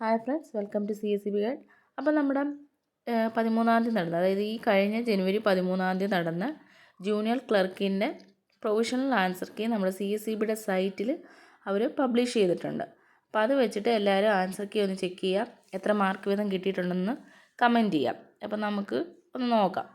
Hi friends, welcome to CSEB guide. അപ്പോൾ നമ്മുടെ 13-ാം തീയതി നടന്ന, അതായത് ഈ കഴിഞ്ഞ ജനുവരി 13-ാം തീയതി നടന്ന ജൂനിയർ ക്ലർക്കിൻ്റെ പ്രൊവിഷണൽ ആൻസർ കീ നമ്മുടെ CSEBയുടെ സൈറ്റിൽ അവർ പബ്ലിഷ് ചെയ്തിട്ടുണ്ട്. അപ്പോൾ അത് വെച്ചിട്ട് എല്ലാവരും ആൻസർ കീ ഒന്ന് ചെക്ക് ചെയ്യുക, എത്ര മാർക്ക് വീതം കിട്ടിയിട്ടുണ്ടെന്ന് കമൻറ്റ് ചെയ്യാം. അപ്പോൾ നമുക്ക് ഒന്ന് നോക്കാം.